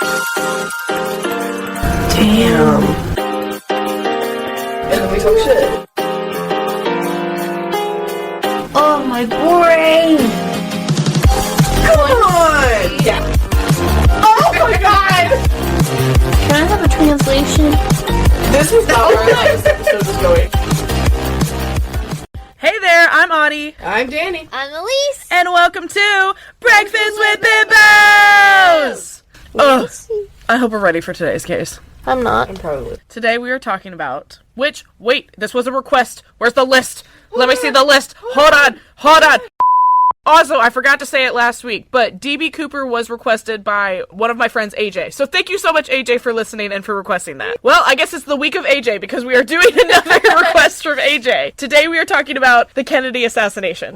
Damn. And then we talk shit. Oh, my brain! Come on! Yeah. Oh my god! Can I have a translation? This is not where this episode is going. Hey there, I'm Audie. I'm Danny. I'm Elise. And welcome to Breakfast with Bimbos! Ugh, I hope we're ready for today's case. I'm not. I'm probably. Today we are talking about wait, this was a request. Where's the list? Let me see the list. Hold on. Also, I forgot to say it last week, but DB Cooper was requested by one of my friends, AJ. So thank you so much, AJ, for listening and for requesting that. Well, I guess it's the week of AJ because we are doing another request from AJ. Today we are talking about the Kennedy assassination.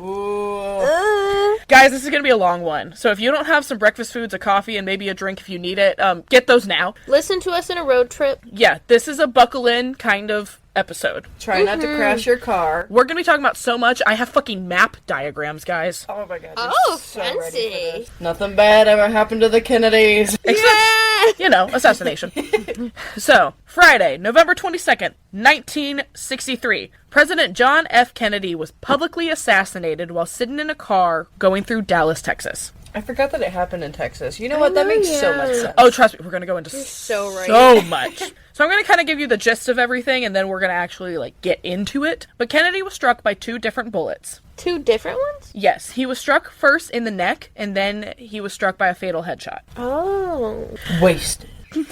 Guys, this is going to be a long one. So if you don't have some breakfast foods, a coffee, and maybe a drink if you need it, get those now. Listen to us in a road trip. Yeah, this is a buckle in kind of episode. Try not to crash your car. We're going to be talking about so much. I have fucking map diagrams, guys. Oh my god. Oh, so ready for fancy. this. Nothing bad ever happened to the Kennedys. Except, assassination. So, Friday, November 22nd, 1963. President John F. Kennedy was publicly assassinated while sitting in a car going through Dallas, Texas. I forgot that it happened in Texas. You know what? That makes so much sense. Oh, trust me, we're going to go into so right. so much. So I'm going to kind of give you the gist of everything, and then we're going to actually, get into it. But Kennedy was struck by 2 different bullets. 2 different ones? Yes, he was struck first in the neck, and then he was struck by a fatal headshot. Oh. Wasted. I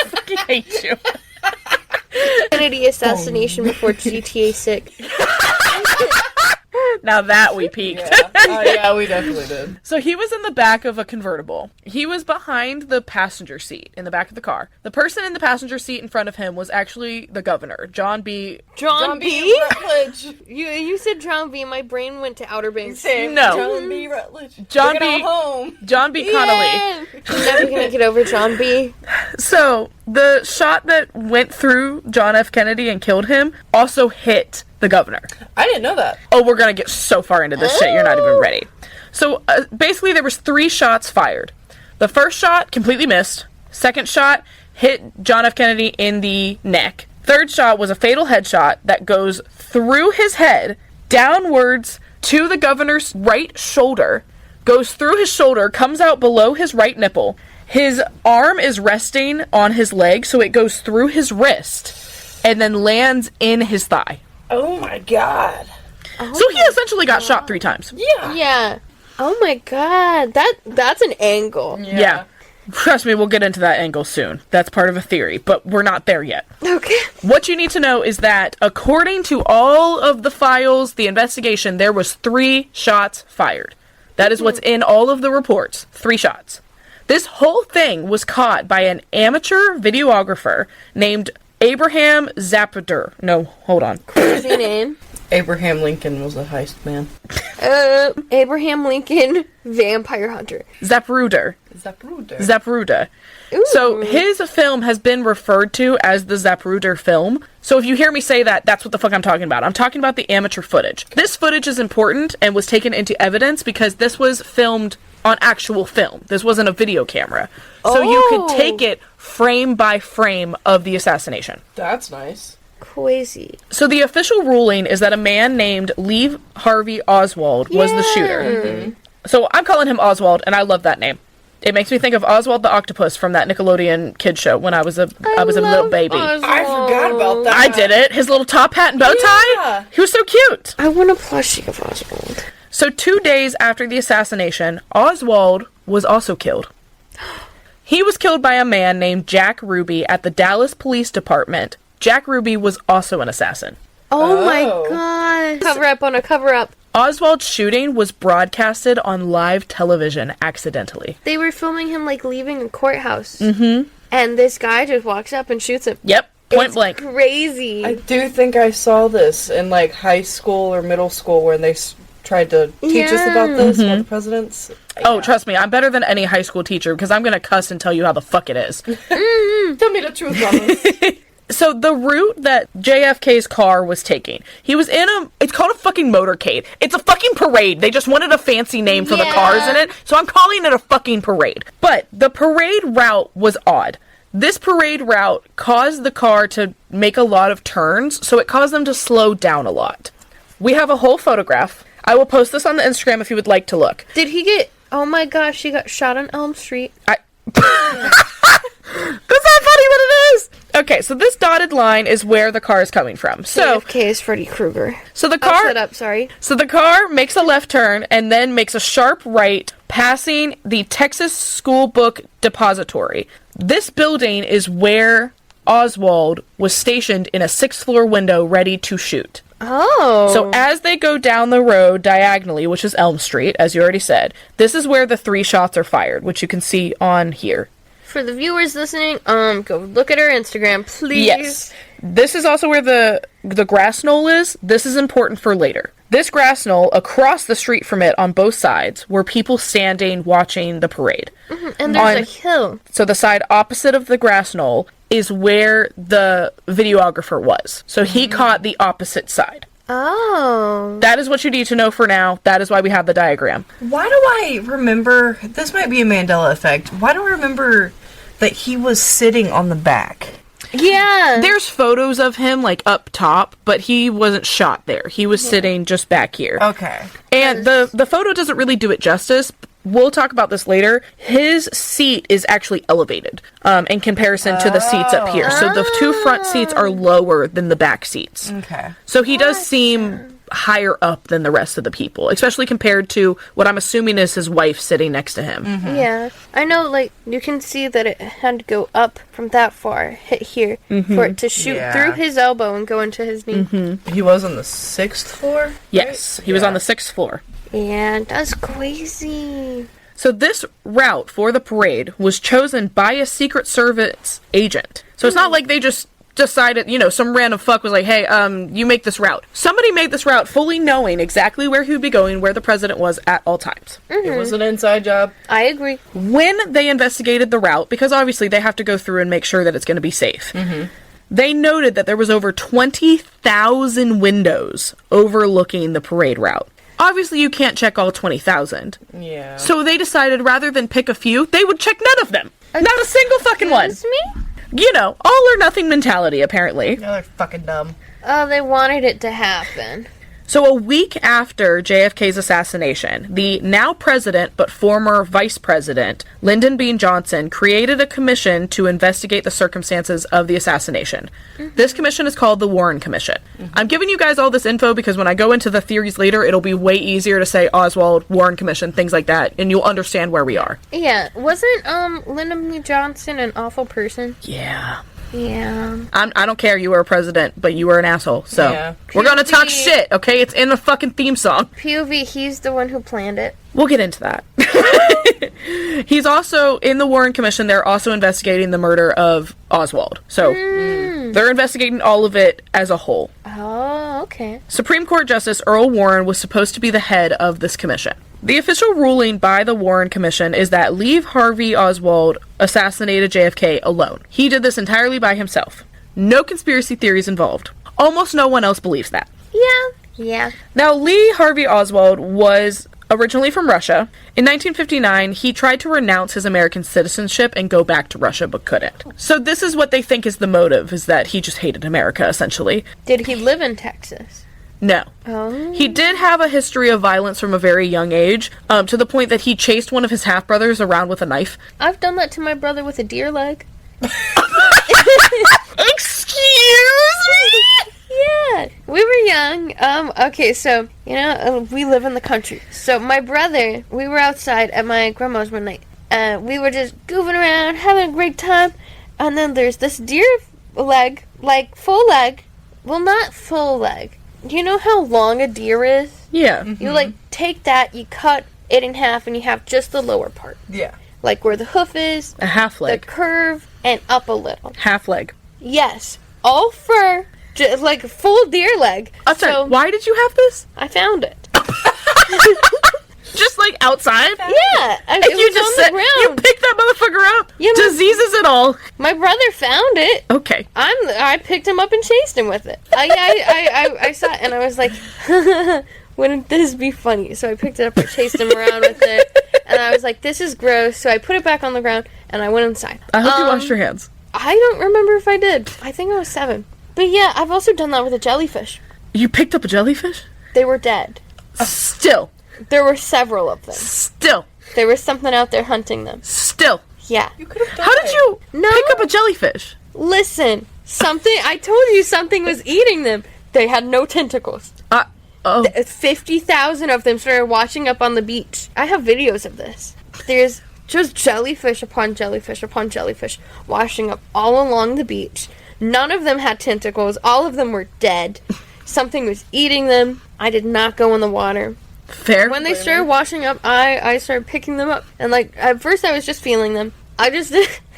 fucking hate you. Kennedy assassination before GTA 6. Now that we peaked. Yeah, we definitely did. So he was in the back of a convertible. He was behind the passenger seat in the back of the car. The person in the passenger seat in front of him was actually the governor, John B. John B? Rutledge. You said John B. My brain went to Outer Banks. No. John B. Rutledge. John Bring it B. all home. John B. Connolly. I'm never gonna get over John B. So the shot that went through John F. Kennedy and killed him also hit the governor. I didn't know that. Oh, we're gonna get so far into this shit, you're not even ready. So, basically there was 3 shots fired. The first shot completely missed. Second shot hit John F. Kennedy in the neck. Third shot was a fatal headshot that goes through his head, downwards to the governor's right shoulder, goes through his shoulder, comes out below his right nipple. His arm is resting on his leg, so it goes through his wrist, and then lands in his thigh. Oh my god. So he essentially got shot 3 times. Yeah. Oh my god. That's an angle. Yeah. Trust me, we'll get into that angle soon. That's part of a theory, but we're not there yet. Okay. What you need to know is that according to all of the files, the investigation, there was 3 shots fired. That is what's in all of the reports. 3 shots. This whole thing was caught by an amateur videographer named Abraham Zapruder. No, hold on. Crazy name. Abraham Lincoln was a heist man. Abraham Lincoln, vampire hunter. Zapruder. Ooh. So his film has been referred to as the Zapruder film. So if you hear me say that, that's what the fuck I'm talking about. I'm talking about the amateur footage. This footage is important and was taken into evidence because this was filmed on actual film. This wasn't a video camera. So you could take it frame by frame of the assassination. That's nice. Crazy. So the official ruling is that a man named Lee Harvey Oswald was the shooter. Mm-hmm. So I'm calling him Oswald, and I love that name. It makes me think of Oswald the Octopus from that Nickelodeon kid show when I was a little baby. Oswald. I forgot about that. I did it. His little top hat and bow tie. Yeah. He was so cute. I want a plushie of Oswald. So 2 days after the assassination, Oswald was also killed. He was killed by a man named Jack Ruby at the Dallas Police Department. Jack Ruby was also an assassin. Oh my god. Cover up on a cover up. Oswald's shooting was broadcasted on live television accidentally. They were filming him leaving a courthouse. Mm-hmm. And this guy just walks up and shoots him. Yep. Point blank. Crazy. I do think I saw this in high school or middle school when they tried to teach us about this, about the presidents. Oh, trust me, I'm better than any high school teacher because I'm going to cuss and tell you how the fuck it is. Tell me the truth on this. So the route that JFK's car was taking, he was in it's called a fucking motorcade. It's a fucking parade. They just wanted a fancy name for the cars in it, so I'm calling it a fucking parade. But the parade route was odd. This parade route caused the car to make a lot of turns, so it caused them to slow down a lot. We have a whole photograph. I will post this on the Instagram if you would like to look. Did he get... Oh my gosh, he got shot on Elm Street. That's not funny, but it is. Okay, so this dotted line is where the car is coming from. So JFK is Freddy Krueger. So the car... shut up, sorry. So the car makes a left turn and then makes a sharp right, passing the Texas School Book Depository. This building is where Oswald was stationed in a 6th floor window ready to shoot. Oh. So as they go down the road diagonally, which is Elm Street, as you already said, this is where the 3 shots are fired, which you can see on here. For the viewers listening, go look at our Instagram, please. Yes. This is also where the grass knoll is. This is important for later. This grass knoll, across the street from it on both sides, were people standing watching the parade. Mm-hmm. And there's a hill. So the side opposite of the grass knoll is where the videographer was. So he caught the opposite side. Oh. That is what you need to know for now. That is why we have the diagram. Why do I remember... This might be a Mandela effect. Why do I remember that he was sitting on the back? Yeah. There's photos of him, like, up top, but he wasn't shot there. He was sitting just back here. Okay. And the photo doesn't really do it justice. We'll talk about this later. His seat is actually elevated in comparison to the seats up here. So the 2 front seats are lower than the back seats. Okay. So he does seem higher up than the rest of the people, especially compared to what I'm assuming is his wife sitting next to him. Mm-hmm. Yeah. I know, like, you can see that it had to go up from that far, hit here, for it to shoot through his elbow and go into his knee. Mm-hmm. He was on the 6th floor? Yes, he was on the 6th floor. Yeah, that's crazy. So this route for the parade was chosen by a Secret Service agent. So it's not like they just decided, some random fuck was like, hey, you make this route. Somebody made this route fully knowing exactly where he would be going, where the president was at all times. Mm-hmm. It was an inside job. I agree. When they investigated the route, because obviously they have to go through and make sure that it's going to be safe, they noted that there was over 20,000 windows overlooking the parade route. Obviously, you can't check all 20,000. Yeah. So they decided rather than pick a few, they would check none of them. Not a single fucking one. Me? All or nothing mentality, apparently. Yeah, they're fucking dumb. Oh, they wanted it to happen. So a week after JFK's assassination, the now president but former vice president, Lyndon B. Johnson, created a commission to investigate the circumstances of the assassination. This commission is called the Warren Commission. I'm giving you guys all this info because when I go into the theories later, it'll be way easier to say Oswald, Warren Commission, things like that, and you'll understand where we are. Yeah, wasn't Lyndon B. Johnson an awful person? Yeah. Yeah. I don't care you were a president, but you were an asshole, so Yeah. we're gonna talk POV. shit, okay? It's in the fucking theme song. POV, he's the one who planned it. We'll get into that. He's also, in the Warren Commission, they're also investigating the murder of Oswald. So, they're investigating all of it as a whole. Oh, okay. Supreme Court Justice Earl Warren was supposed to be the head of this commission. The official ruling by the Warren Commission is that Harvey Oswald assassinated JFK alone. He did this entirely by himself. No conspiracy theories involved. Almost no one else believes that. Yeah. Now, Harvey Oswald was originally from Russia. In 1959, he tried to renounce his American citizenship and go back to Russia, but couldn't. So this is what they think is the motive, is that he just hated America, essentially. Did he live in Texas? No. Oh. He did have a history of violence from a very young age, to the point that he chased one of his half-brothers around with a knife. I've done that to my brother with a deer leg. Excuse me? Yeah. We were young. Okay, so, we live in the country. So my brother, we were outside at my grandma's one night. We were just goofing around, having a great time. And then there's this deer leg, like full leg. Well, not full leg. You know how long a deer is? Yeah. You, take that, you cut it in half, and you have just the lower part. Yeah. Like where the hoof is, A half the leg. curve, and up a little. Half leg. Yes. All fur, like a full deer leg. I'm sorry, So, why did you have this? I found it. Just outside? Yeah. And It you was just on said, the you ground. picked that motherfucker up? Yeah, Diseases and all. y'all. My brother found it. Okay. I picked him up and chased him with it. I saw it and I was like, wouldn't this be funny? So I picked it up and chased him around with it. And I was like, this is gross. So I put it back on the ground and I went inside. I hope you washed your hands. I don't remember if I did. I think I was 7. But yeah, I've also done that with a jellyfish. You picked up a jellyfish? They were dead. Still. There were several of them. Still. There was something out there hunting them. Still. Yeah. You could have died. How did you No. pick up a jellyfish? Listen, I told you something was eating them. They had no tentacles. 50,000 of them started washing up on the beach. I have videos of this. There's just jellyfish upon jellyfish upon jellyfish washing up all along the beach. None of them had tentacles. All of them were dead. Something was eating them. I did not go in the water. Fair. When they started washing up, I started picking them up. And, like, at first I was just feeling them. I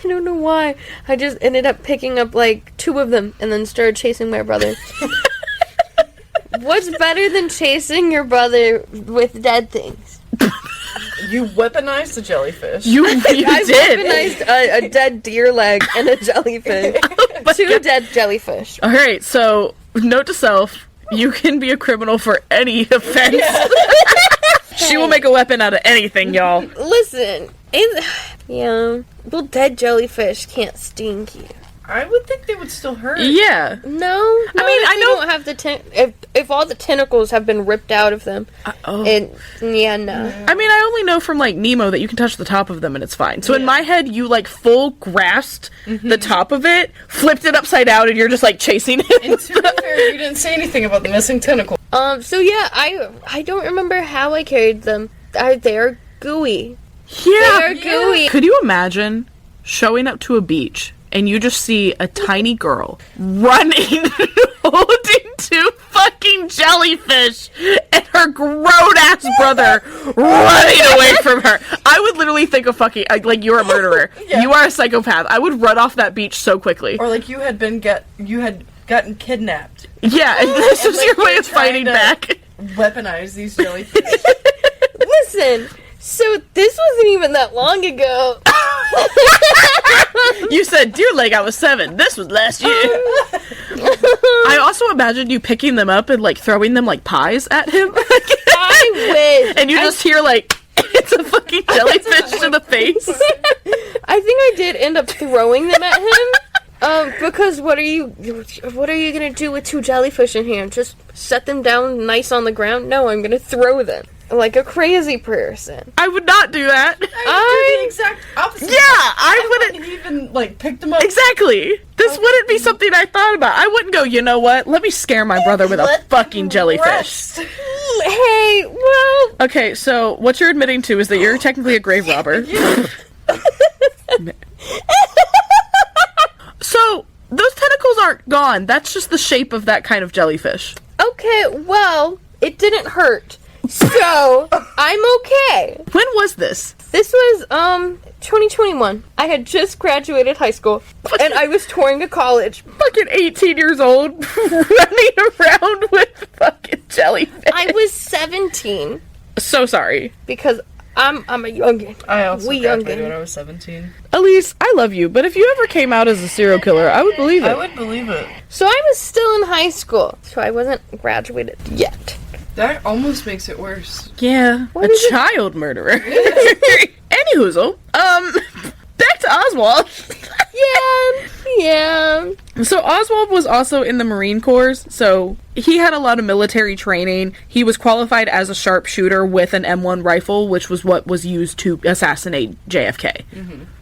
don't know why. I just ended up picking up, like, 2 of them and then started chasing my brother. What's better than chasing your brother with dead things? You weaponized the jellyfish. You I did. weaponized a dead deer leg and a jellyfish. 2 dead jellyfish. All right, so note to self, you can be a criminal for any offense. Yeah. She will make a weapon out of anything, y'all. Listen, well, dead jellyfish can't sting you. I would think they would still hurt. Yeah. No, I mean, I know- don't have the if all the tentacles have been ripped out of them. No. I mean, I only know from, like, Nemo that you can touch the top of them and it's fine. So in my head, you, like, full grasped the top of it, flipped it upside down, and you're just, like, chasing it. And to be fair, you didn't say anything about the missing tentacle. So yeah, I don't remember how I carried them. They're gooey. Yeah. They're gooey. Could you imagine showing up to a beach and you just see a tiny girl running, holding 2 fucking jellyfish, and her grown-ass brother running away from her? I would literally think of fucking, like, you're a murderer. Yeah. You are a psychopath. I would run off that beach so quickly. Or like you had gotten kidnapped. Yeah, and this And, is like, your way you're of fighting trying to- back. Weaponize these jellyfish. Listen, so this wasn't even that long ago. You said, dear leg, I was 7. This was last year. I also imagined you picking them up and, like, throwing them like pies at him. I wish. And you just hear, like, it's a fucking jellyfish to the face. I think I did end up throwing them at him. Because what are you gonna do with 2 jellyfish in here? Just set them down nice on the ground? No, I'm gonna throw them like a crazy person. I would not do that. I did the exact opposite. Yeah, I wouldn't. even like pick them up. Exactly. This wouldn't be something I thought about. I wouldn't go, you know what? Let me scare my brother with a Let fucking them jellyfish. rest. Hey, well, Okay, so what you're admitting to is that you're technically a grave robber. So, those tentacles aren't gone. That's just the shape of that kind of jellyfish. okay, well, it didn't hurt. So, I'm okay. When was this? This was, 2021. I had just graduated high school, and I was touring to college. Fucking 18 years old, running around with fucking jellyfish. I was 17, so sorry. because I'm a youngin. I also We graduated youngin. when I was 17. Elise, I love you, but if you ever came out as a serial killer, I would believe it. I would believe it. So I was still in high school, so I wasn't graduated yet. That almost makes it worse. Yeah, What a is it? child murderer. Anyhoozle, back to Oswald. Yeah. So Oswald was also in the Marine Corps, so he had a lot of military training. He was qualified as a sharpshooter with an M1 rifle, which was what was used to assassinate JFK.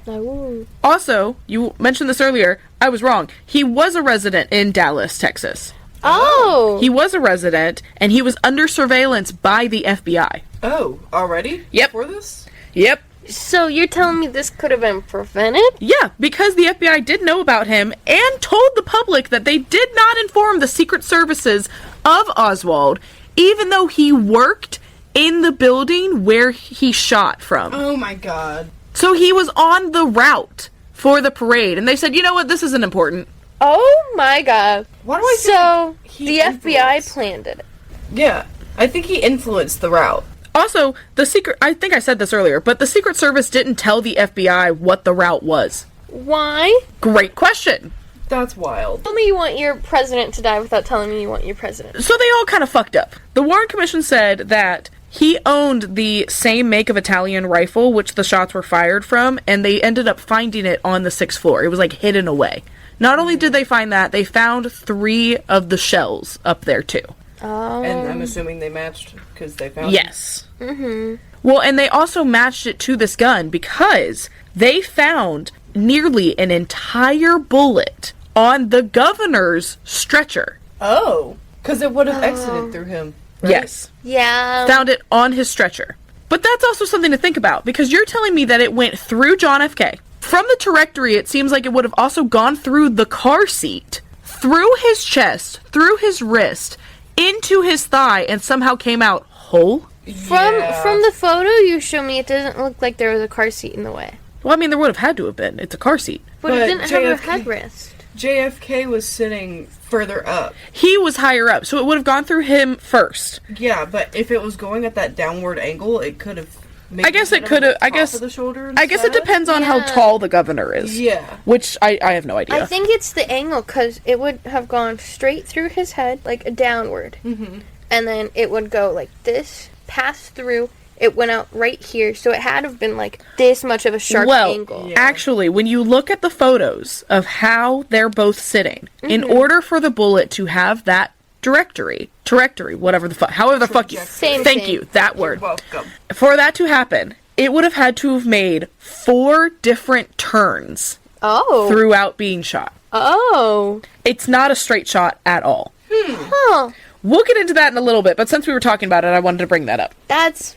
Ooh. Also, you mentioned this earlier, I was wrong. He was a resident in Dallas, Texas. Oh. He was a resident, and he was under surveillance by the FBI. Oh, already? Yep. Before this? Yep. So you're telling me this could have been prevented? Yeah, because the FBI did know about him and told the public that they did not inform the Secret Services of Oswald, even though he worked in the building where he shot from. Oh my god. So he was on the route for the parade, and they said, you know what, this isn't important. Oh my god. Why do I feel So like he the FBI influenced- planned it. Yeah. I think he influenced the route. Also, I think I said this earlier, but the Secret Service didn't tell the FBI what the route was. Why? Great question. That's wild. Tell me you want your president to die without telling me you want your president. So they all kind of fucked up. The Warren Commission said that he owned the same make of Italian rifle which the shots were fired from, and they ended up finding it on the 6th floor. It was like hidden away. Not only did they find that, they found 3 of the shells up there too. Oh. And I'm assuming they matched because they found Yes. Well, and they also matched it to this gun because they found nearly an entire bullet on the governor's stretcher. Oh, because it would have exited through him. Right? Yes. Yeah. Found it on his stretcher. But that's also something to think about, because you're telling me that it went through John F. K. From the directory, it seems like it would have also gone through the car seat, through his chest, through his wrist, into his thigh, and somehow came out whole. From the photo you show me, it doesn't look like there was a car seat in the way. Well, I mean, there would have had to have been. It's a car seat. But it But didn't have a JFK headrest. JFK was sitting further up. He was higher up, so it would have gone through him first. Yeah, but if it was going at that downward angle, it could have. I guess it could have. I guess. Of the shoulder I guess it instead. depends on how Yeah. tall the governor is. Yeah. Which I have no idea. I think it's the angle, because it would have gone straight through his head, like downward. Mm-hmm. And then it would go like this, pass through. It went out right here, so it had to have been like this much of a sharp angle. Yeah. Actually, when you look at the photos of how they're both sitting, in order for the bullet to have that trajectory, whatever the fuck, however the fuck you, Same thank thing. you, that You're word. welcome. For that to happen, it would have had to have made 4 different turns Oh. throughout being shot. Oh. It's not a straight shot at all. Huh. We'll get into that in a little bit, but since we were talking about it, I wanted to bring that up. That's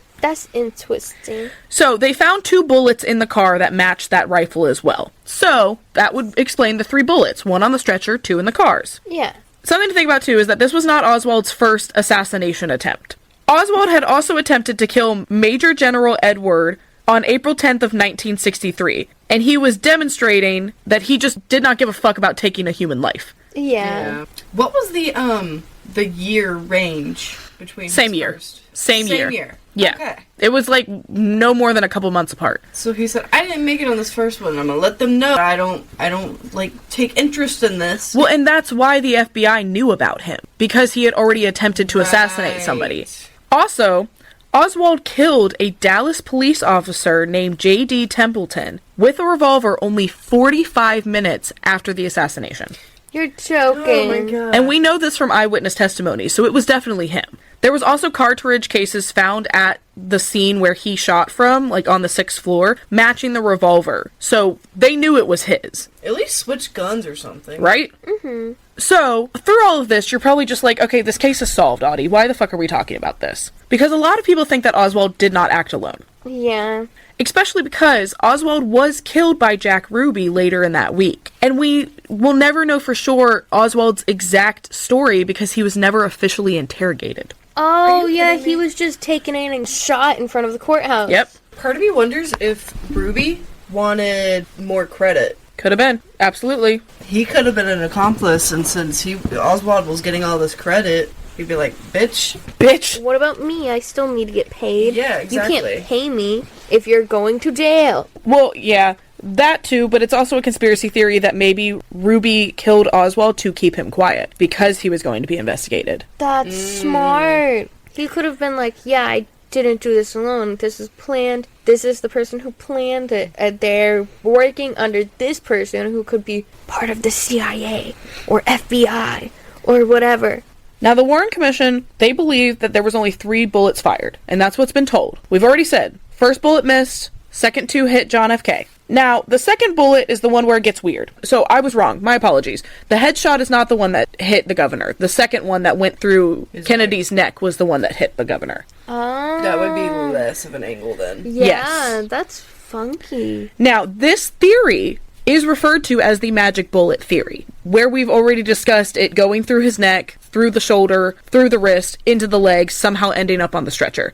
interesting. So, they found 2 bullets in the car that matched that rifle as well. So, that would explain the 3 bullets. 1 on the stretcher, 2 in the cars. Yeah. Something to think about, too, is that this was not Oswald's first assassination attempt. Oswald had also attempted to kill Major General Edward on April 10th of 1963, and he was demonstrating that he just did not give a fuck about taking a human life. Yeah. What was the year range between Same his year. first? Same year. Yeah. Okay. It was like no more than a couple months apart. So he said, "I didn't make it on this first one. I'm gonna let them know I don't like take interest in this." Well, and that's why the FBI knew about him, because he had already attempted to assassinate somebody. Right. Also, Oswald killed a Dallas police officer named J.D. Templeton with a revolver only 45 minutes after the assassination. You're joking. Oh my god. And we know this from eyewitness testimony, so it was definitely him. There was also cartridge cases found at the scene where he shot from, like on the 6th floor, matching the revolver. So they knew it was his, At least switch guns or something. right? Mm-hmm. So, through all of this, you're probably just like, okay, this case is solved, Audie. Why the fuck are we talking about this? Because a lot of people think that Oswald did not act alone. Yeah. Especially because Oswald was killed by Jack Ruby later in that week. And we will never know for sure Oswald's exact story because he was never officially interrogated. Oh, you yeah, kidding he me? was just taken in and shot in front of the courthouse. Yep. Part of me wonders if Ruby wanted more credit. Could have been. Absolutely. He could have been an accomplice, and since Oswald was getting all this credit, he'd be like, "Bitch." Bitch. What about me? I still need to get paid. Yeah, You exactly. can't pay me if you're going to jail. Well, yeah, that too, but it's also a conspiracy theory that maybe Ruby killed Oswald to keep him quiet because he was going to be investigated. That's smart. He could have been like, yeah, I didn't do this alone. This is planned. This is the person who planned it. And they're working under this person who could be part of the CIA or FBI or whatever. Now, the Warren Commission, they believe that there was only 3 bullets fired, and that's what's been told. We've already said, first bullet missed, second 2 hit John F. K. Now, the second bullet is the one where it gets weird. So, I was wrong. My apologies. The headshot is not the one that hit the governor. The second one that went through Kennedy's neck was the one that hit the governor. Oh. That would be less of an angle then. Yeah, Yes. that's funky. Now, this theory is referred to as the magic bullet theory, where we've already discussed it going through his neck, through the shoulder, through the wrist, into the leg, somehow ending up on the stretcher.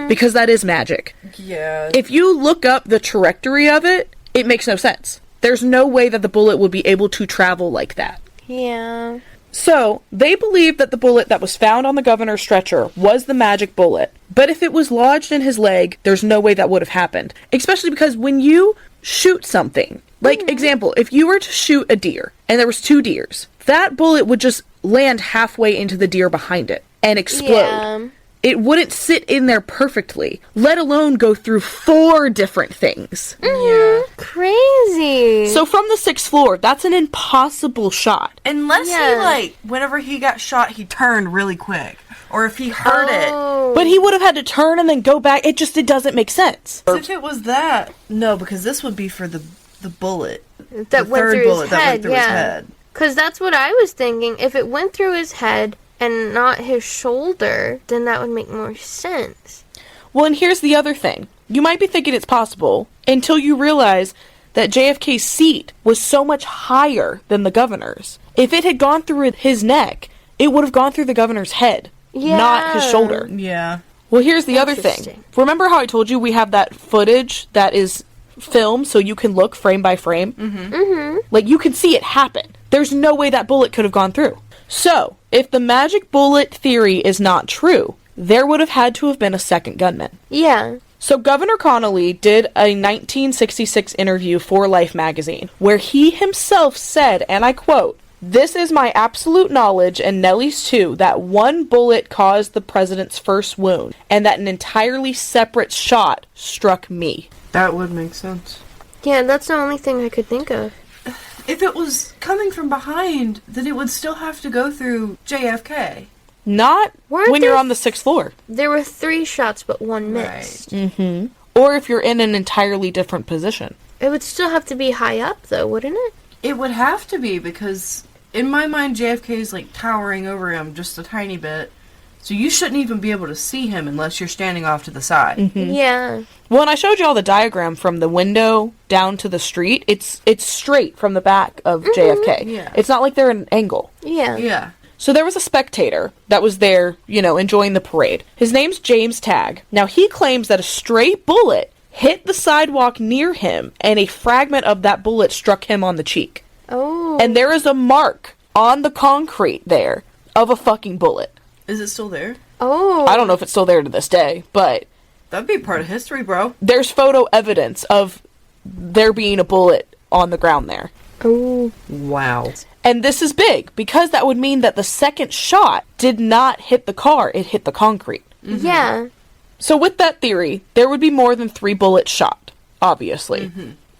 Because that is magic. Yeah. If you look up the trajectory of it, it makes no sense. There's no way that the bullet would be able to travel like that. Yeah. So, they believe that the bullet that was found on the governor's stretcher was the magic bullet. But if it was lodged in his leg, there's no way that would have happened. Especially because when you shoot something, like, example, if you were to shoot a deer and there was 2 deers, that bullet would just land halfway into the deer behind it and explode. Yeah. It wouldn't sit in there perfectly, let alone go through 4 different things. Yeah. Crazy. So from the 6th floor, that's an impossible shot. Unless Yeah. he, like, whenever he got shot, he turned really quick. Or if he heard it. But he would have had to turn and then go back. It doesn't make sense. If it was that. No, because this would be for the bullet. That the went third through bullet his that head, went through his head. Because that's what I was thinking. If it went through his head and not his shoulder, then that would make more sense. Well, and here's the other thing. You might be thinking it's possible until you realize that JFK's seat was so much higher than the governor's. If it had gone through his neck, it would have gone through the governor's head, not his shoulder. Yeah. Well, here's the other thing. Interesting. Remember how I told you we have that footage that is filmed so you can look frame by frame? Mm-hmm. Like, you can see it happen. There's no way that bullet could have gone through. So, if the magic bullet theory is not true, there would have had to have been a second gunman. Yeah. So Governor Connolly did a 1966 interview for Life magazine, where he himself said, and I quote, "This is my absolute knowledge, and Nellie's too, that one bullet caused the president's first wound, and that an entirely separate shot struck me." That would make sense. Yeah, that's the only thing I could think of. If it was coming from behind, then it would still have to go through JFK. Not Weren't when you're there- on the 6th floor. There were 3 shots, but 1 missed. Mm-hmm. Or if you're in an entirely different position. It would still have to be high up, though, wouldn't it? It would have to be, because in my mind, JFK is like towering over him just a tiny bit. So you shouldn't even be able to see him unless you're standing off to the side. Mm-hmm. Yeah. Well, and I showed you all the diagram from the window down to the street. It's straight from the back of JFK. Yeah. It's not like they're at an angle. Yeah. Yeah. So there was a spectator that was there, enjoying the parade. His name's James Tagg. Now, he claims that a stray bullet hit the sidewalk near him, and a fragment of that bullet struck him on the cheek. Oh. And there is a mark on the concrete there of a fucking bullet. Is it still there? Oh. I don't know if it's still there to this day, but That'd be part of history, bro. there's photo evidence of there being a bullet on the ground there. Oh. Wow. And this is big, because that would mean that the second shot did not hit the car, it hit the concrete. Mm-hmm. Yeah. So with that theory, there would be more than 3 bullets shot, obviously.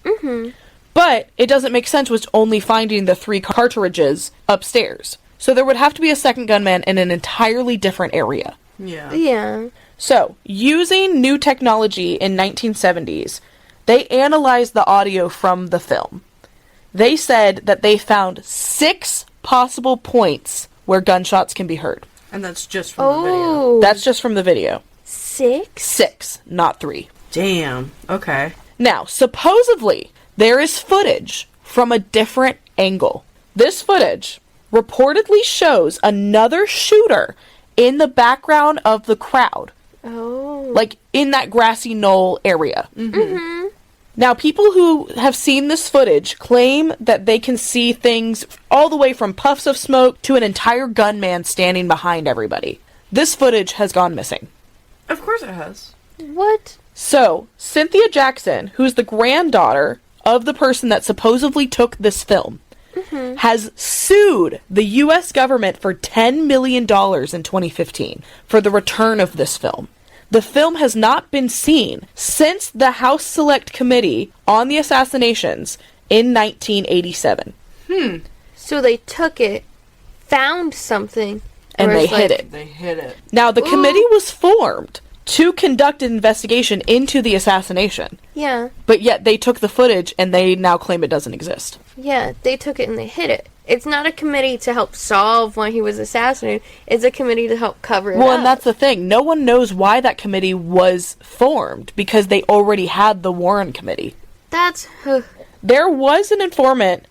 Mm-hmm. But it doesn't make sense with only finding the 3 cartridges upstairs. So there would have to be a second gunman in an entirely different area. Yeah. Yeah. So, using new technology in 1970s, they analyzed the audio from the film. They said that they found 6 possible points where gunshots can be heard. And that's just from the video. Oh. That's just from the video. 6? 6, not 3. Damn. Okay. Now, supposedly, there is footage from a different angle. This footage reportedly shows another shooter in the background of the crowd, Oh. like in that grassy knoll area. Mm-hmm. Now, people who have seen this footage claim that they can see things all the way from puffs of smoke to an entire gunman standing behind everybody. This footage has gone missing. Of course it has. What? So, Cynthia Jackson, who's the granddaughter of the person that supposedly took this film, has sued the U.S. government for $10 million in 2015 for the return of this film. The film has not been seen since the House Select Committee on the Assassinations in 1987. So they took it, found something, And or they it's hid like- it. They hit it. Now, the committee was formed to conduct an investigation into the assassination, Yeah. but yet they took the footage and they now claim it doesn't exist. Yeah, they took it and they hid it. It's not a committee to help solve why he was assassinated. It's a committee to help cover it Well, up. and that's the thing. No one knows why that committee was formed because they already had the Warren Committee. That's... There was an informant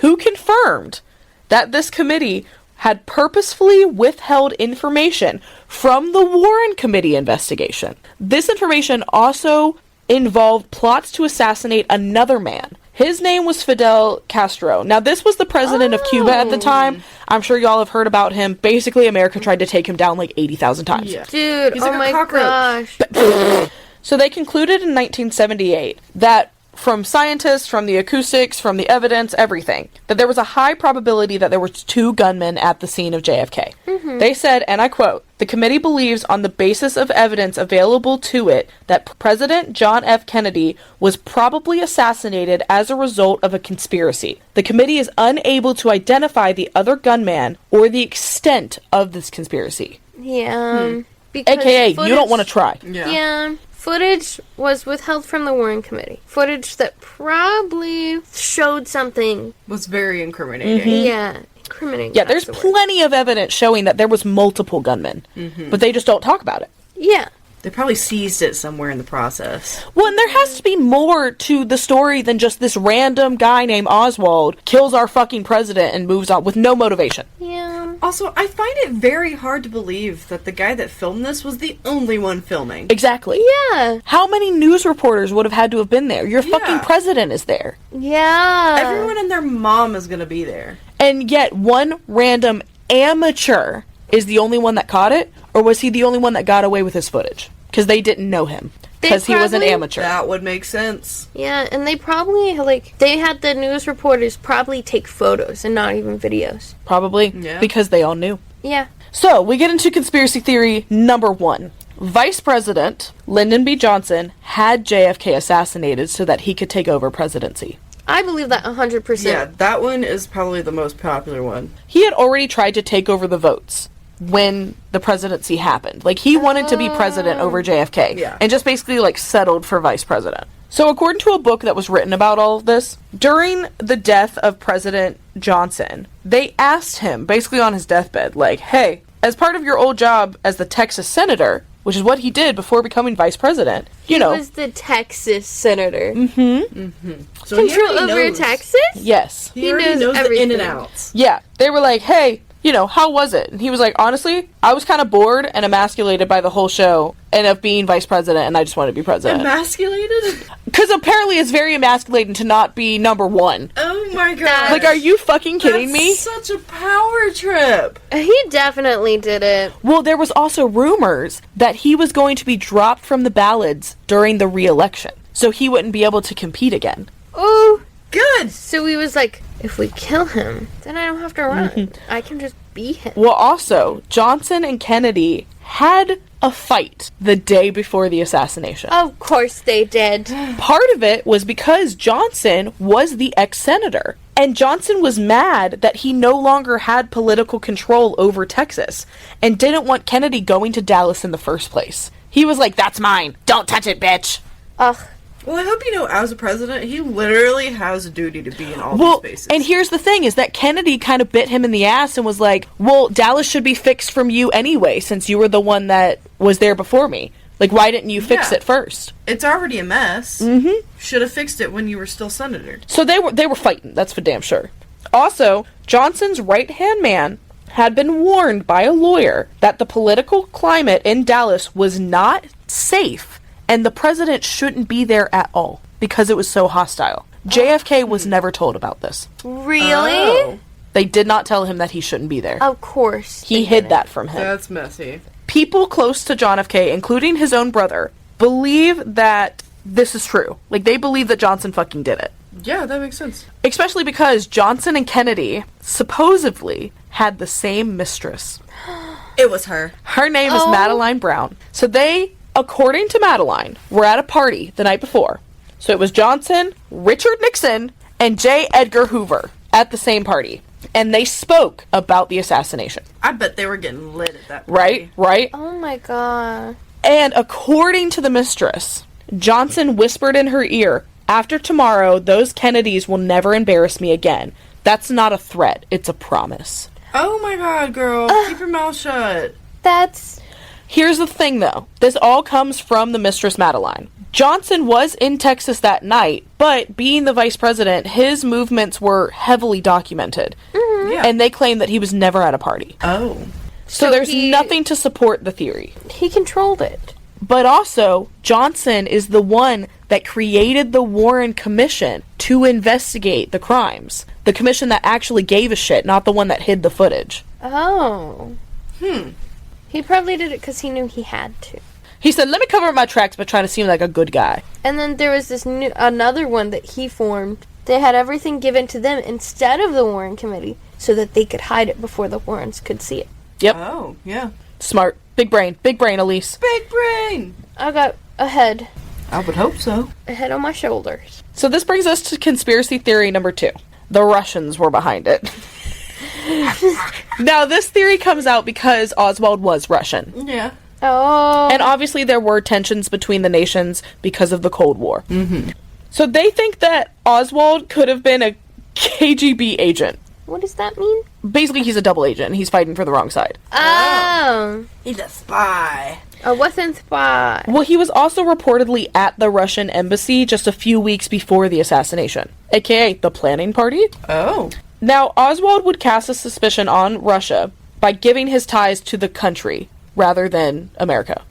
who confirmed that this committee had purposefully withheld information from the Warren Committee investigation. This information also involved plots to assassinate another man. His name was Fidel Castro. Now, this was the president of Cuba at the time. I'm sure y'all have heard about him. Basically, America tried to take him down like 80,000 times. Yeah. Dude, He's oh like a my cockroach. gosh. So they concluded in 1978 that from scientists, from the acoustics, from the evidence, everything, that there was a high probability that there were 2 gunmen at the scene of JFK. They said, and I quote, "The committee believes on the basis of evidence available to it that President John F. Kennedy was probably assassinated as a result of a conspiracy. The committee is unable to identify the other gunman or the extent of this conspiracy." Yeah. Because AKA, you don't want to try. Yeah. Footage was withheld from the Warren Committee. Footage that probably showed something. Was very incriminating. Yeah. Incriminating. Yeah, there's plenty of evidence showing that there was multiple gunmen, but they just don't talk about it. Yeah. They probably seized it somewhere in the process. Well, and there has to be more to the story than just this random guy named Oswald kills our fucking president and moves on with no motivation. Yeah. Also, I find it very hard to believe that the guy that filmed this was the only one filming. Exactly. Yeah. How many news reporters would have had to have been there? Your fucking president is there. Yeah. Everyone and their mom is gonna be there. And yet one random amateur is the only one that caught it? Or was he the only one that got away with his footage? Because they didn't know him. Because he was an amateur. That would make sense. Yeah, and they probably, they had the news reporters probably take photos and not even videos. Probably. Yeah. Because they all knew. Yeah. So, we get into conspiracy theory number 1. Vice President Lyndon B. Johnson had JFK assassinated so that he could take over presidency. I believe that 100%. Yeah, that one is probably the most popular one. He had already tried to take over the votes when the presidency happened. Like, he wanted to be president over JFK. Yeah. And just basically, settled for vice president. So, according to a book that was written about all of this, during the death of President Johnson, they asked him, basically on his deathbed, hey, as part of your old job as the Texas senator, which is what he did before becoming vice president, He was the Texas senator. So Control over Texas? Yes. He already knows the in and outs. Yeah. They were like, hey, how was it? And he was like, honestly, I was kind of bored and emasculated by the whole show and of being vice president, and I just wanted to be president. Emasculated? Because apparently it's very emasculating to not be number 1. Oh my god. Are you fucking kidding me? Such a power trip. He definitely did it. Well, there was also rumors that he was going to be dropped from the ballots during the re-election, so he wouldn't be able to compete again. Oh, good. So he was like, if we kill him, then I don't have to run. I can just be him. Well, also, Johnson and Kennedy had a fight the day before the assassination. Of course they did. Part of it was because Johnson was the ex-senator, and Johnson was mad that he no longer had political control over Texas, and didn't want Kennedy going to Dallas in the first place. He was like, that's mine. Don't touch it, bitch. Ugh. Well, I hope you know, as a president, he literally has a duty to be in all these spaces. And here's the thing, is that Kennedy kind of bit him in the ass and was like, well, Dallas should be fixed from you anyway, since you were the one that was there before me. Why didn't you fix it first? It's already a mess. Should have fixed it when you were still senator. So they were fighting, that's for damn sure. Also, Johnson's right-hand man had been warned by a lawyer that the political climate in Dallas was not safe, and the president shouldn't be there at all because it was so hostile. JFK was never told about this. Really? Oh. They did not tell him that he shouldn't be there. Of course. He hid that from him. That's messy. People close to John F. K., including his own brother, believe that this is true. They believe that Johnson fucking did it. Yeah, that makes sense. Especially because Johnson and Kennedy supposedly had the same mistress. It was her. Her name is Madeline Brown. So they, according to Madeline, were at a party the night before. So it was Johnson, Richard Nixon, and J. Edgar Hoover at the same party. And they spoke about the assassination. I bet they were getting lit at that party. Right? Oh my god. And according to the mistress, Johnson whispered in her ear, after tomorrow, those Kennedys will never embarrass me again. That's not a threat, it's a promise. Oh my god, girl. Keep your mouth shut. That's... Here's the thing, though. This all comes from the mistress Madeline. Johnson was in Texas that night, but being the vice president, his movements were heavily documented. Yeah. And they claim that he was never at a party. Oh. So there's nothing to support the theory. He controlled it. But also, Johnson is the one that created the Warren Commission to investigate the crimes. The commission that actually gave a shit, not the one that hid the footage. Oh. He probably did it because he knew he had to. He said, let me cover up my tracks by trying to seem like a good guy. And then there was another one that he formed. They had everything given to them instead of the Warren Committee so that they could hide it before the Warrens could see it. Yep. Oh, yeah. Smart. Big brain, Elise. Big brain! I got a head I would hope so. on my shoulders. So this brings us to conspiracy theory number 2. The Russians were behind it. Now, this theory comes out because Oswald was Russian. Yeah. Oh. And obviously there were tensions between the nations because of the Cold War. Mm-hmm. So they think that Oswald could have been a KGB agent. What does that mean? Basically, he's a double agent. He's fighting for the wrong side. Oh. He's a spy. A Western spy. Well, he was also reportedly at the Russian embassy just a few weeks before the assassination, aka the planning party. Oh. Now, Oswald would cast a suspicion on Russia by giving his ties to the country rather than America.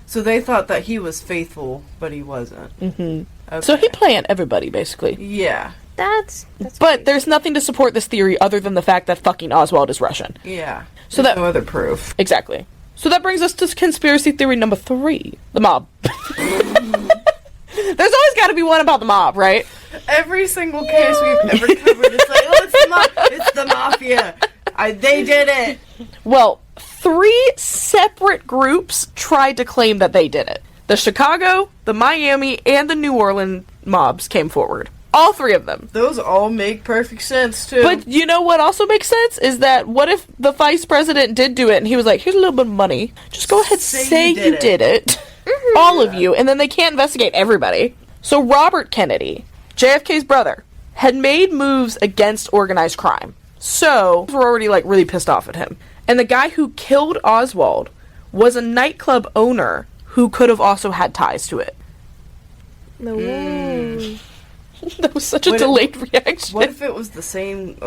So they thought that he was faithful, but he wasn't. Mm-hmm. Okay. So he planned everybody, basically. Yeah. That's But crazy. there's nothing to support this theory other than the fact that fucking Oswald is Russian. Yeah. So There's that- no other proof. Exactly. So that brings us to conspiracy theory number 3. The mob. There's always got to be one about the mob, right? Every single case we've ever covered, it's like, oh, it's the mafia. They did it. Well, 3 separate groups tried to claim that they did it. The Chicago, the Miami, and the New Orleans mobs came forward. All 3 of them. Those all make perfect sense, too. But you know what also makes sense? Is that what if the vice president did do it and he was like, here's a little bit of money. Just go ahead, say you did it. All of you. And then they can't investigate everybody. So Robert Kennedy, JFK's brother, had made moves against organized crime. So we're already like really pissed off at him. And the guy who killed Oswald was a nightclub owner who could have also had ties to it. No. That was such a What if- delayed reaction. What if it was the same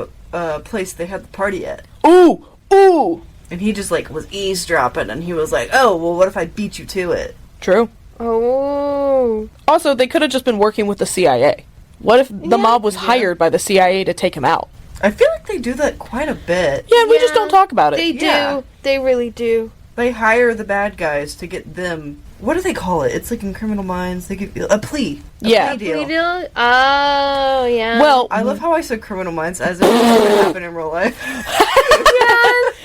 place they had the party at? Ooh! Ooh! And he just, like, was eavesdropping, and he was like, oh, well, what if I beat you to it? True. Oh. Also, they could have just been working with the CIA. What if the mob was hired by the CIA to take him out? I feel like they do that quite a bit. Yeah, and we just Yeah, don't talk about it. They do. Yeah. They really do. They hire the bad guys to get them... What do they call it? It's like in Criminal Minds, they give you a plea. Yeah. Plea deal. We do? Oh, yeah. Well, I love how I said Criminal Minds as if it would happen in real life.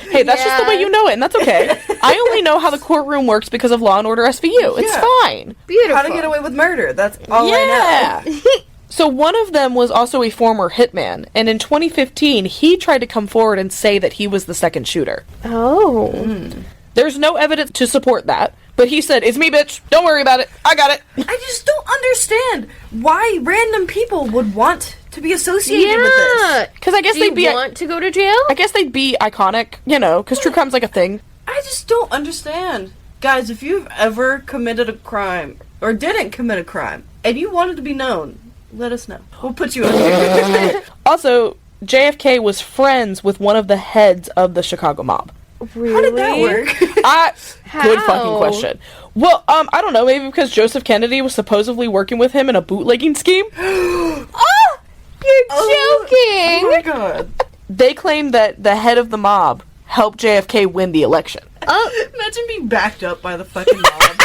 hey, that's just the way you know it, and that's okay. I only know how the courtroom works because of Law & Order SVU. It's Yeah. fine. Beautiful. How to get away with murder. That's all I know. Yeah. So one of them was also a former hitman, and in 2015, he tried to come forward and say that he was the second shooter. Oh. There's no evidence to support that, but he said, it's me, bitch. Don't worry about it. I got it. I just don't understand why random people would want to be associated with this. Yeah. Because I guess Do you they'd be... want to go to jail? I guess they'd be iconic, you know, because true crime's like a thing. I just don't understand. Guys, if you've ever committed a crime, or didn't commit a crime, and you wanted to be known, let us know. We'll put you in. Also, JFK was friends with one of the heads of the Chicago mob. Really? How did that work? Good fucking How? question. Well, I don't know, maybe because Joseph Kennedy was supposedly working with him in a bootlegging scheme? Oh! You're joking! Oh my god. They claim that the head of the mob helped JFK win the election. Oh, Imagine being backed up by the fucking mob.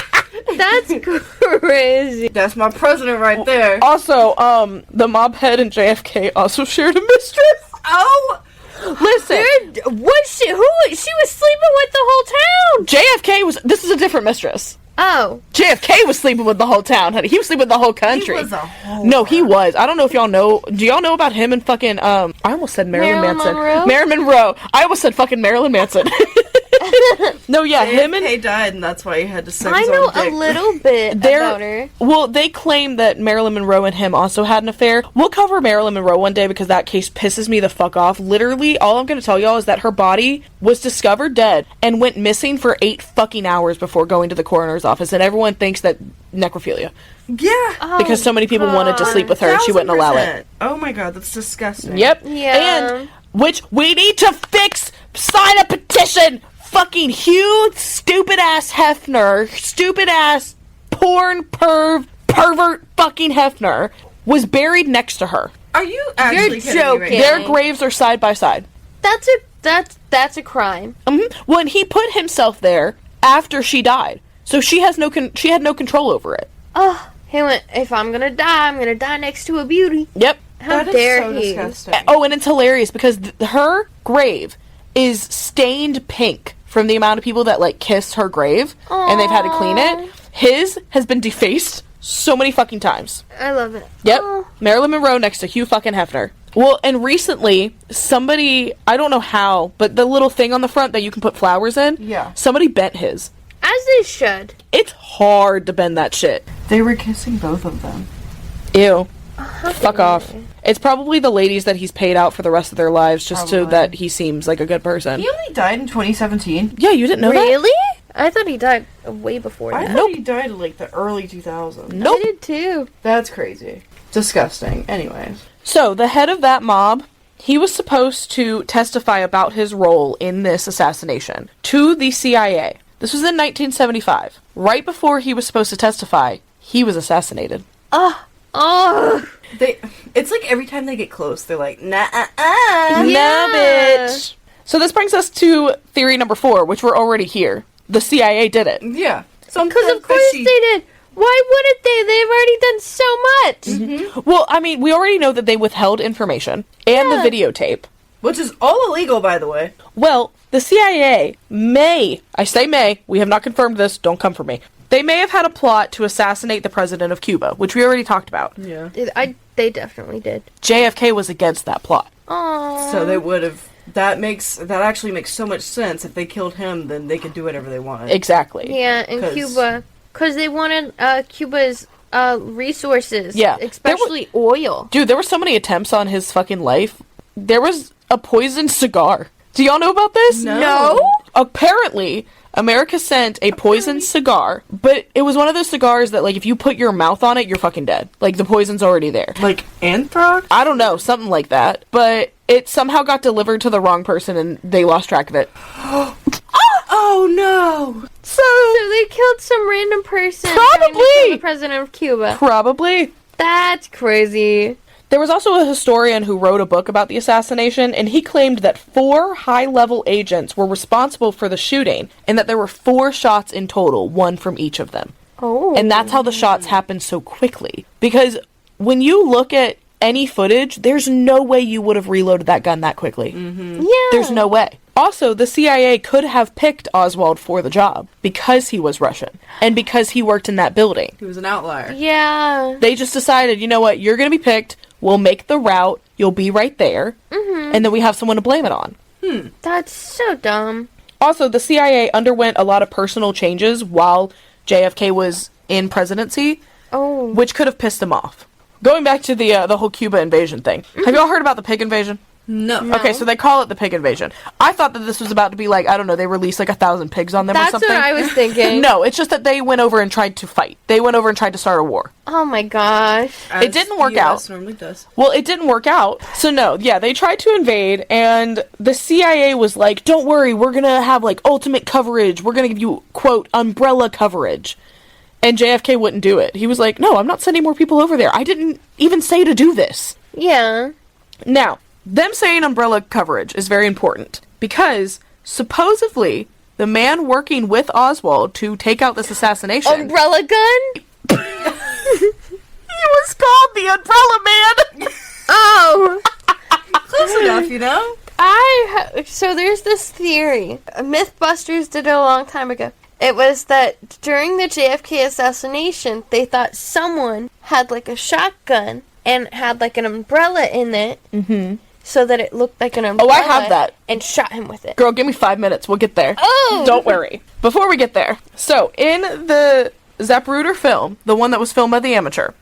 that's crazy. That's my president right there. Also, the mob head and JFK also shared a mistress. Oh! Listen, Was she? She was sleeping with the whole town. JFK was... This is a different mistress. Oh. JFK was sleeping with the whole town, honey. He was sleeping with the whole country. He was a whole No, he was. I don't know if y'all know. Do y'all know about him and fucking, I almost said Marilyn Manson. Monroe? Marilyn Monroe. I almost said fucking Marilyn Manson. No, yeah, him and... JFK died, and that's why he had to suck I his know own dick. a little bit They're- about her. Well, they claim that Marilyn Monroe and him also had an affair. We'll cover Marilyn Monroe one day because that case pisses me the fuck off. Literally, all I'm going to tell y'all is that her body was discovered dead and went missing for 8 fucking hours before going to the coroner's office, and everyone thinks that necrophilia. Yeah. Because so many people wanted to sleep with her and she wouldn't allow it. 1000%. Oh my god, that's disgusting. Yep. Yeah. And, which we need to fix, sign a petition! Fucking Hugh stupid-ass Hefner, stupid-ass porn pervert fucking Hefner was buried next to her. Are you actually You're kidding me right joking. now? Their graves are side by side. That's a crime. Well, and he put himself there after she died. So she had no control over it. Oh, he went, if I'm gonna die next to a beauty. Yep. How That is dare so he? disgusting. Oh, and it's hilarious because her grave is stained pink from the amount of people that, like, kissed her grave, and they've had to clean it. His has been defaced so many fucking times. I love it. Yep. Oh. Marilyn Monroe next to Hugh fucking Hefner. Well, and recently, somebody, I don't know how, but the little thing on the front that you can put flowers in, Yeah. somebody bent his. As they should. It's hard to bend that shit. They were kissing both of them. Ew. Fuck off. It's probably the ladies that he's paid out for the rest of their lives just so Probably. that he seems like a good person. He only died in 2017. Yeah, you didn't know that? Really? I thought he died way before I that. thought he died in, like, the early 2000s. Nope. I did too. That's crazy. Disgusting. Anyways. So, the head of that mob, he was supposed to testify about his role in this assassination to the CIA. This was in 1975. Right before he was supposed to testify, he was assassinated. Oh. It's like every time they get close, they're like, nah, Yeah. Nah, bitch. So this brings us to theory number 4, which we're already here. The CIA did it. Yeah. Because of course they did. Why wouldn't they? They've already done so much. Mm-hmm. Well, I mean, we already know that they withheld information and Yeah. the videotape. Which is all illegal, by the way. Well, the CIA may, I say may, we have not confirmed this, don't come for me. They may have had a plot to assassinate the president of Cuba, which we already talked about. Yeah. They definitely did. JFK was against that plot. Oh. So they would have. That actually makes so much sense. If they killed him, then they could do whatever they wanted. Exactly. Yeah, in 'Cause- Cuba. Because they wanted Cuba's resources. Yeah. Especially oil. Dude, there were so many attempts on his fucking life. There was a poisoned cigar. Do y'all know about this? No. Apparently, America sent a poisoned cigar, but it was one of those cigars that, like, if you put your mouth on it, you're fucking dead. Like, the poison's already there. Like anthrax? I don't know, something like that. But it somehow got delivered to the wrong person and they lost track of it. Oh no! So, So they killed some random person. trying to Probably. kill the president of Cuba. probably. That's crazy. There was also a historian who wrote a book about the assassination, and he claimed that 4 high-level agents were responsible for the shooting, and that there were 4 shots in total, 1 from each of them. Oh. And that's how the shots happened so quickly. Because when you look at any footage, there's no way you would have reloaded that gun that quickly. Yeah. There's no way. Also, the CIA could have picked Oswald for the job because he was Russian and because he worked in that building. He was an outlier. Yeah. They just decided, you know what, you're going to be picked, we'll make the route, you'll be right there, and then we have someone to blame it on. That's so dumb. Also, the CIA underwent a lot of personal changes while JFK was in presidency, Oh. which could have pissed him off. Going back to the whole Cuba invasion thing. Have y'all heard about the pig invasion? No. Okay, so they call it the pig invasion. I thought that this was about to be like, I don't know, they released like 1,000 pigs on them or That's something. what I was thinking. No, it's just that they went over and tried to fight. They went over and tried to start a war. Oh my gosh. It didn't work out. Normally does. Well, it didn't work out. So no, yeah, they tried to invade, and the CIA was like, don't worry, we're gonna have like ultimate coverage. We're gonna give you, quote, umbrella coverage. And JFK wouldn't do it. He was like, no, I'm not sending more people over there. I didn't even say to do this. Yeah. Now, them saying umbrella coverage is very important because supposedly the man working with Oswald to take out this assassination, Umbrella gun? he was called the Umbrella Man. Oh. Close enough, you know? So there's this theory. Mythbusters did it a long time ago. It was that during the JFK assassination, they thought someone had like a shotgun and had like an umbrella in it. Mm-hmm. So that it looked like an umbrella. Oh, I have that. And shot him with it. Girl, give me 5 minutes. We'll get there. Oh! Don't worry. Before we get there. So, in the Zapruder film, the one that was filmed by the amateur,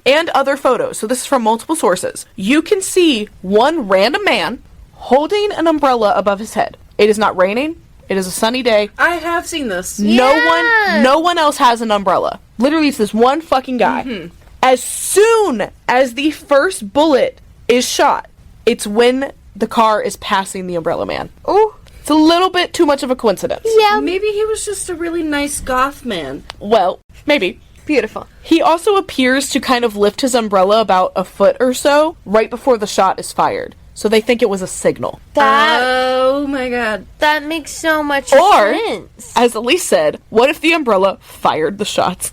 and other photos, so this is from multiple sources, you can see one random man holding an umbrella above his head. It is not raining. It is a sunny day. I have seen this. Yeah. No one else has an umbrella. Literally, it's this one fucking guy. As soon as the first bullet is shot, it's when the car is passing the umbrella man. Oh. It's a little bit too much of a coincidence. Yeah. Maybe he was just a really nice goth man. Well, maybe. Beautiful. He also appears to kind of lift his umbrella about a foot or so right before the shot is fired. So they think it was a signal. Oh my god. That makes so much Or, sense. as Elise said, what if the umbrella fired the shots?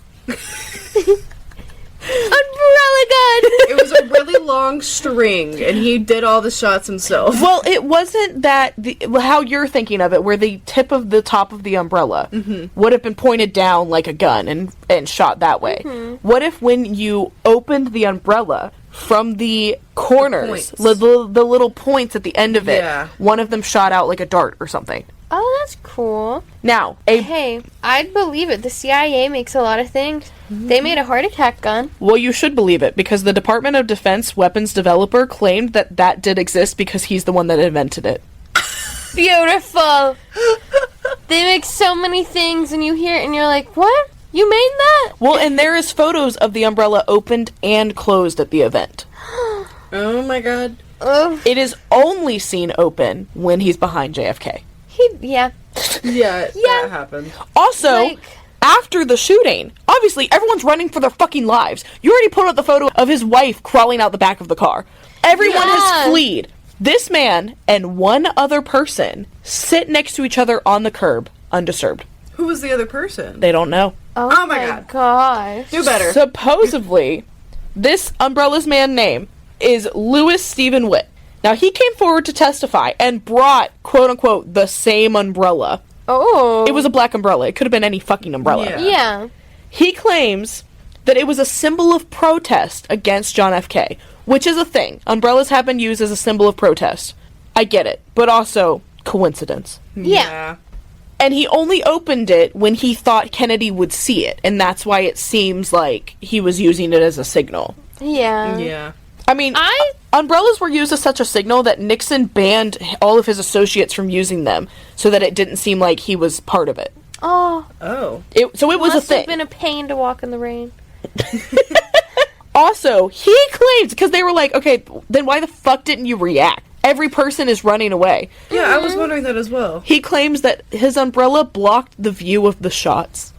Umbrella gun! It was a really long string, and he did all the shots himself. Well, it wasn't that how you're thinking of it, where the tip of the top of the umbrella would have been pointed down like a gun and shot that way. What if when you opened the umbrella from the corners, the little points at the end of it, one of them shot out like a dart or something? Oh, that's cool. Now, Hey, I'd believe it. The CIA makes a lot of things. They made a heart attack gun. Well, you should believe it, because the Department of Defense weapons developer claimed that did exist because he's the one that invented it. Beautiful. They make so many things, and you hear it, and you're like, what? You made that? Well, and there is photos of the umbrella opened and closed at the event. Oh my god. Oh, It is only seen open when he's behind JFK. yeah. Yeah, that happened. Also, after the shooting, obviously everyone's running for their fucking lives. You already put out the photo of his wife crawling out the back of the car. Everyone has fled. This man and one other person sit next to each other on the curb, undisturbed. Who was the other person? They don't know. Oh my my gosh. Do better. Supposedly, this umbrella's man name is Louis Stephen Witt. Now, he came forward to testify and brought, quote-unquote, the same umbrella. Oh. It was a black umbrella. It could have been any fucking umbrella. Yeah. He claims that it was a symbol of protest against John F. K., which is a thing. Umbrellas have been used as a symbol of protest. I get it. But also, coincidence. Yeah. And he only opened it when he thought Kennedy would see it, and that's why it seems like he was using it as a signal. Yeah. Yeah. I mean, umbrellas were used as such a signal that Nixon banned all of his associates from using them, so that it didn't seem like he was part of it. Oh. Oh. So it was a Must thing. have been a pain to walk in the rain. Also, he claims, because they were like, okay, then why the fuck didn't you react? Every person is running away. Yeah, I was wondering that as well. He claims that his umbrella blocked the view of the shots.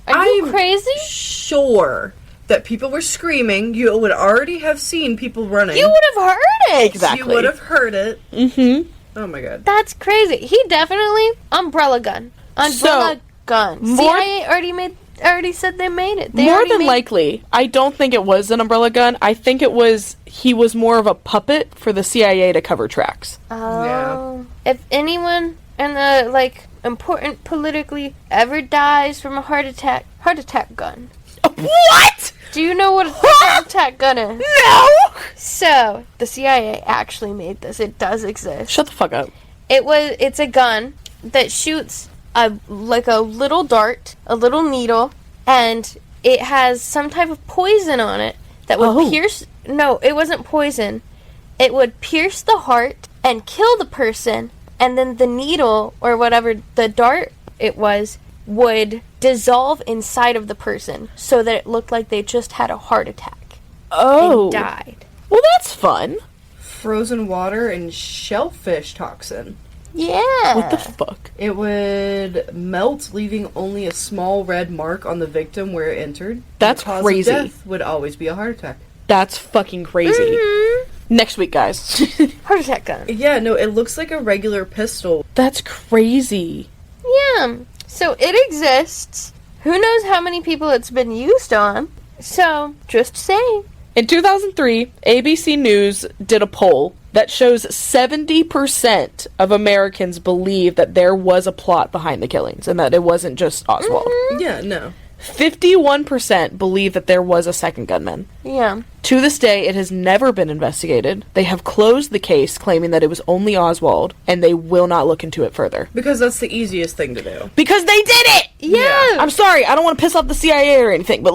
Are you crazy? Sure that people were screaming. You would already have seen people running. You would have heard it. Exactly. You would have heard it. Mm-hmm. Oh my god. That's crazy. He definitely umbrella gun. Umbrella gun. CIA already said they made it. More than likely, I don't think it was an umbrella gun. I think he was more of a puppet for the CIA to cover tracks. Oh. Yeah. If anyone in the important politically ever dies from a heart attack gun. What? Do you know what a heart attack gun is? No! So, the CIA actually made this. It does exist. Shut the fuck up. It's a gun that shoots a little dart, a little needle, and it has some type of poison on it that would pierce. No, it wasn't poison. It would pierce the heart and kill the person, and then the needle or whatever the dart it was would dissolve inside of the person so that it looked like they just had a heart attack and died. Well, that's fun. Frozen water and shellfish toxin. Yeah. What the fuck? It would melt, leaving only a small red mark on the victim where it entered. That's the cause crazy. Of death would always be a heart attack. That's fucking crazy. Next week, guys. Heart attack gun. Yeah, no, it looks like a regular pistol. That's crazy. Yeah. So it exists. Who knows how many people it's been used on? So, just saying. In 2003, ABC News did a poll that shows 70% of Americans believe that there was a plot behind the killings and that it wasn't just Oswald. Yeah, no. 51% believe that there was a second gunman. Yeah. To this day, it has never been investigated. They have closed the case, claiming that it was only Oswald, and they will not look into it further. Because that's the easiest thing to do. Because they did it! Yeah. I'm sorry, I don't want to piss off the CIA or anything, but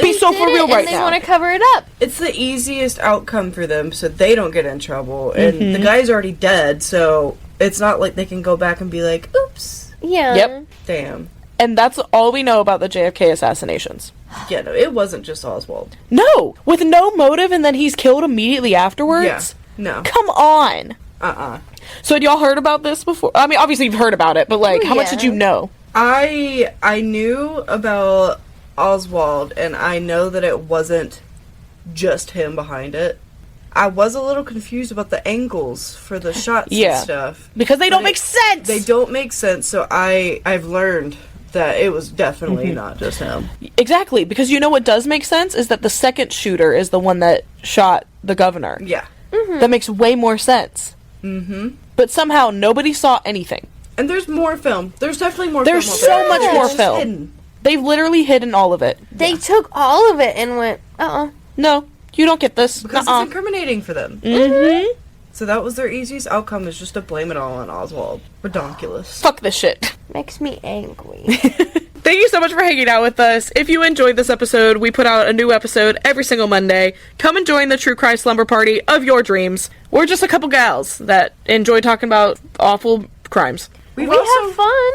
be so for real right now. now. They want to cover it up. It's the easiest outcome for them so they don't get in trouble. And the guy's already dead, so it's not like they can go back and be like, oops. Yeah. Yep. Damn. And that's all we know about the JFK assassinations. Yeah, no, it wasn't just Oswald. No! With no motive and then he's killed immediately afterwards? Yeah, no. Come on! So had y'all heard about this before? I mean, obviously you've heard about it, but how much did you know? I knew about Oswald, and I know that it wasn't just him behind it. I was a little confused about the angles for the shots and stuff. Because they don't make sense! They don't make sense, so I've learned that it was definitely not just him. Exactly, because you know what does make sense is that the second shooter is the one that shot the governor. Yeah. That makes way more sense. But somehow nobody saw anything. And there's more film. There's definitely more There's film. so much more It's film. hidden. They've literally hidden all of it. They took all of it and went, No, you don't get this. Because it's incriminating for them. So that was their easiest outcome, is just to blame it all on Oswald. Redonkulous. Fuck this shit. Makes me angry. Thank you so much for hanging out with us. If you enjoyed this episode, we put out a new episode every single Monday. Come and join the True Crime Slumber Party of your dreams. We're just a couple gals that enjoy talking about awful crimes. We have fun.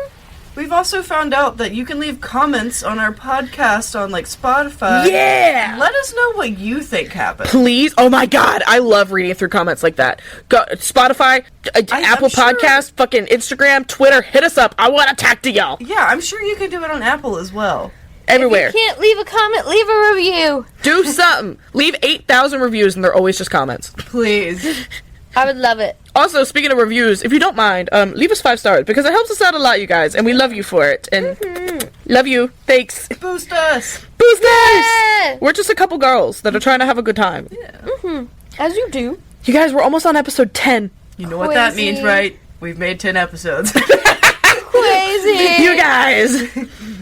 We've also found out that you can leave comments on our podcast on, like, Spotify. Yeah! Let us know what you think happened. Please. Oh my god, I love reading through comments like that. Go, Spotify, Apple Podcast, fucking Instagram, Twitter, hit us up. I want to talk to y'all. Yeah, I'm sure you can do it on Apple as well. Everywhere. If you can't leave a comment, leave a review. Do something. Leave 8,000 reviews and they're always just comments. Please. I would love it. Also, speaking of reviews, if you don't mind, leave us 5 stars because it helps us out a lot, you guys, and we love you for it. And love you. Thanks. Boost us. Boost us! Yeah. We're just a couple girls that are trying to have a good time. Yeah. As you do. You guys, we're almost on episode 10. You know what that Crazy. means, right? We've made 10 episodes. Crazy. You guys!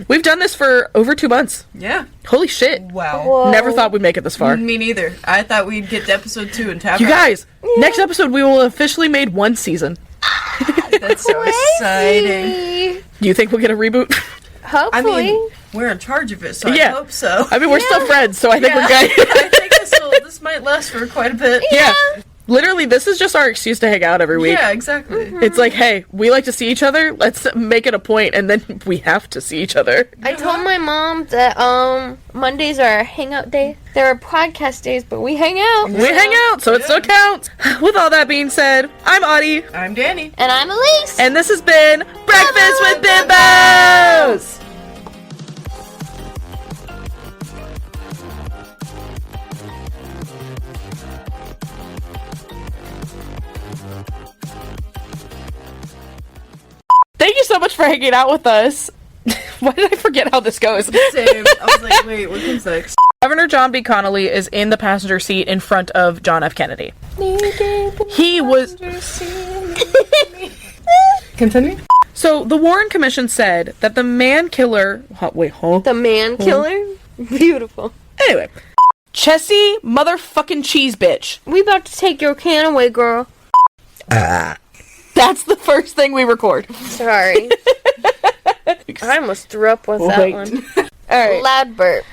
We've done this for over 2 months. Yeah. Holy shit. Wow. Whoa. Never thought we'd make it this far. Me neither. I thought we'd get to episode 2 and tap You out. guys, next episode we will have officially made 1 season. That's so exciting. Crazy. Do you think we'll get a reboot? I Hopefully. mean, we're in charge of it, so Yeah. I hope so. I mean, we're still friends, so I think we're Yeah. good. I think this might last for quite a bit. Yeah. Literally, this is just our excuse to hang out every week. Yeah, exactly. It's like, hey, we like to see each other. Let's make it a point, and then we have to see each other. I told my mom that Mondays are our hangout day. There are podcast days, but we hang out. We hang out, so it still counts. With all that being said, I'm Audie, I'm Danny. And I'm Elise. and this has been Breakfast with Bimbos! Thank you so much for hanging out with us. Why did I forget how this goes? Same. I was like, wait, what comes next? Governor John B. Connolly is in the passenger seat in front of John F. Kennedy. He was... Continue. So, the Warren Commission said that the man killer... The man killer? Beautiful. Anyway. Chessie motherfucking cheese bitch. We about to take your can away, girl. That's the first thing we record. Sorry. I almost threw up with that Wait. one. Alright. Loud burp.